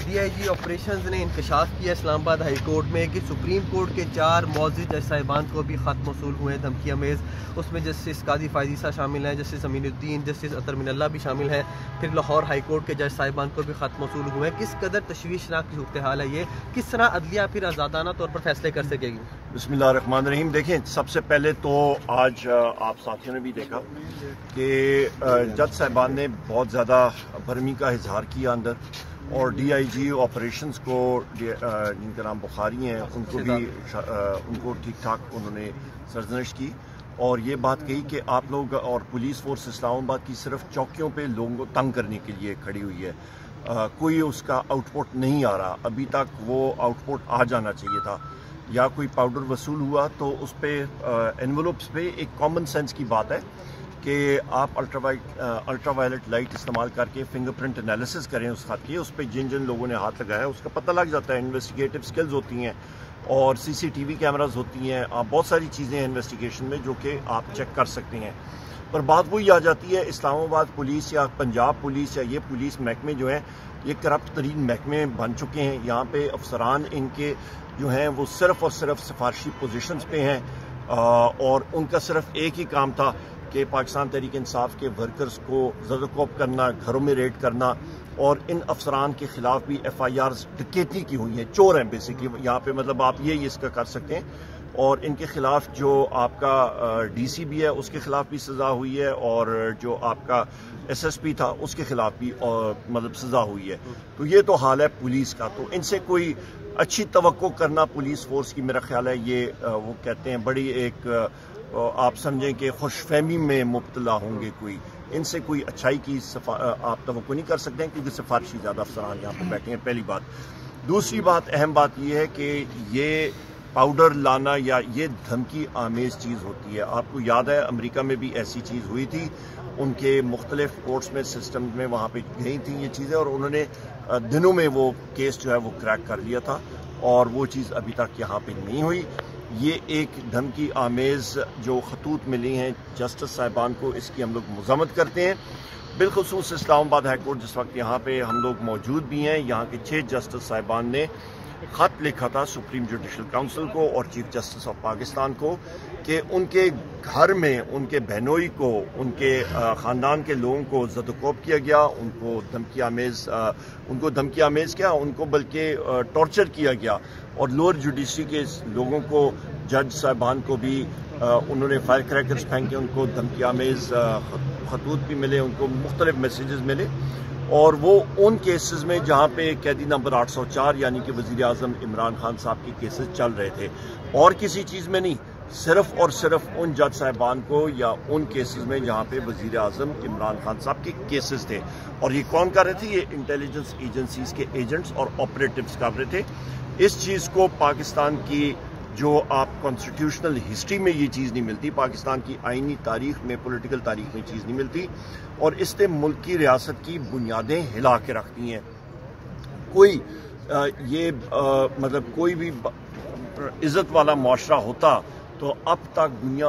DIG operations نے انکشاف کیا اسلام آباد ہائی کورٹ میں کہ سپریم کورٹ کے 4 معزز جج صاحبان کو بھی خط موصول ہوئے ہیں دھمکی امیز. اس میں جسٹس قاضی فائزیسا شامل ہیں, جسٹس امین الدین, جسٹس اطہر من اللہ بھی شامل ہیں. پھر لاہور ہائی کورٹ کے جج صاحبان کو بھی خط موصول ہوئے ہیں. کس قدر تشویشناک صورتحال ہے یہ, کس طرح عدلیہ پھر آزادانہ طور پر فیصلے کر سکے گی؟ بسم اللہ الرحمن الرحیم. دیکھیں, سب سے پہلے تو آج آپ ساتھیوں نے بھی دیکھا کہ جج صاحبان نے بہت زیادہ برہمی کا اظہار کیا اندر, اور DIG آپریشنز کو جن کا نام بخاری ہیں ان کو ٹھیک ٹھاک انہوں نے سرزنش کی, اور یہ بات کہی کہ آپ لوگ اور پولیس فورس اسلام آباد کی صرف چوکیوں پہ لوگوں کو تنگ کرنے کے لیے کھڑی ہوئی ہے. کوئی اس کا آؤٹ پٹ نہیں آ رہا. ابھی تک وہ آؤٹ پٹ آ جانا چاہیے تھا. یا کوئی پاؤڈر وصول ہوا تو اس پہ انویلوپس پہ ایک کامن سینس کی بات ہے کہ آپ الٹرا وائلٹ لائٹ استعمال کر کے فنگر پرنٹ انالیسس کریں اس خط کی. اس پہ جن لوگوں نے ہاتھ لگایا اس کا پتہ لگ جاتا ہے. انویسٹیگیٹو سکلز ہوتی ہیں اور CCTV کیمراز ہوتی ہیں, بہت ساری چیزیں ہیں انویسٹیگیشن میں جو کہ آپ چیک کر سکتے ہیں. پر بات وہی آ جاتی ہے, اسلام آباد پولیس یا پنجاب پولیس یا یہ پولیس محکمے جو ہیں یہ کرپٹ ترین محکمے بن چکے ہیں. یہاں پہ افسران ان کے جو ہیں وہ صرف اور صرف سفارشی پوزیشنز پہ ہیں, اور ان کا صرف ایک ہی کام تھا کہ پاکستان تحریک انصاف کے ورکرز کو زد و کوب کرنا, گھروں میں ریڈ کرنا, اور ان افسران کے خلاف بھی FIRs ڈکیتی کی ہوئی ہیں. چور ہیں بیسکلی یہاں پہ, مطلب آپ یہ اس کا کر سکتے ہیں. اور ان کے خلاف جو آپ کا DC بھی ہے اس کے خلاف بھی سزا ہوئی ہے, اور جو آپ کا SSP تھا اس کے خلاف بھی مطلب سزا ہوئی ہے. تو یہ تو حال ہے پولیس کا. تو ان سے کوئی اچھی توقع کرنا پولیس فورس کی, میرا خیال ہے یہ وہ کہتے ہیں بڑی ایک آپ سمجھیں کہ خوش فہمی میں مبتلا ہوں گے. ان سے کوئی اچھائی کی آپ توقع نہیں کر سکتے ہیں, کیونکہ سفارشی زیادہ افسران یہاں پہ بیٹھے ہیں, پہلی بات. دوسری بات, اہم بات یہ ہے کہ یہ پاؤڈر لانا یا یہ دھمکی آمیز چیز ہوتی ہے. آپ کو یاد ہے امریکہ میں بھی ایسی چیز ہوئی تھی, ان کے مختلف کورٹس میں سسٹم میں وہاں پہ گئی تھیں یہ چیزیں, اور انہوں نے دنوں میں وہ کیس جو ہے وہ کریک کر لیا تھا, اور وہ چیز ابھی تک یہاں پہ نہیں ہوئی. یہ ایک دھمکی آمیز جو خطوط ملی ہیں جسٹس صاحبان کو, اس کی ہم لوگ مذمت کرتے ہیں. بالخصوص اسلام آباد ہائی کورٹ جس وقت یہاں پہ ہم لوگ موجود بھی ہیں, یہاں کے 6 جسٹس صاحبان نے خط لکھا تھا سپریم جوڈیشل کاؤنسل کو اور چیف جسٹس آف پاکستان کو کہ ان کے گھر میں ان کے بہنوئی کو, ان کے خاندان کے لوگوں کو زد و کوب کیا گیا, ان کو دھمکی آمیز کیا, ان کو بلکہ ٹارچر کیا گیا. اور لوور جوڈیشری کے لوگوں کو, جج صاحبان کو بھی انہوں نے فائر کریکرز پھینکے, ان کو دھمکی آمیز خطوط بھی ملے, ان کو مختلف میسیجز ملے. اور وہ ان کیسز میں جہاں پہ قیدی نمبر 804 یعنی کہ وزیر اعظم عمران خان صاحب کے کیسز چل رہے تھے, اور کسی چیز میں نہیں, صرف اور صرف ان جج صاحبان کو یا ان کیسز میں جہاں پہ وزیر اعظم عمران خان صاحب کے کیسز تھے. اور یہ کون کر رہے تھے؟ یہ انٹیلیجنس ایجنسیز کے ایجنٹس اور آپریٹوز کر رہے تھے. اس چیز کو پاکستان کی جو آپ کانسٹیٹیوشنل ہسٹری میں یہ چیز نہیں ملتی, پاکستان کی آئینی تاریخ میں, پولیٹیکل تاریخ میں چیز نہیں ملتی, اور اس نے ملک کی ریاست کی بنیادیں ہلا کے رکھ دی ہیں. کوئی مطلب کوئی بھی عزت والا معاشرہ ہوتا تو اب تک دنیا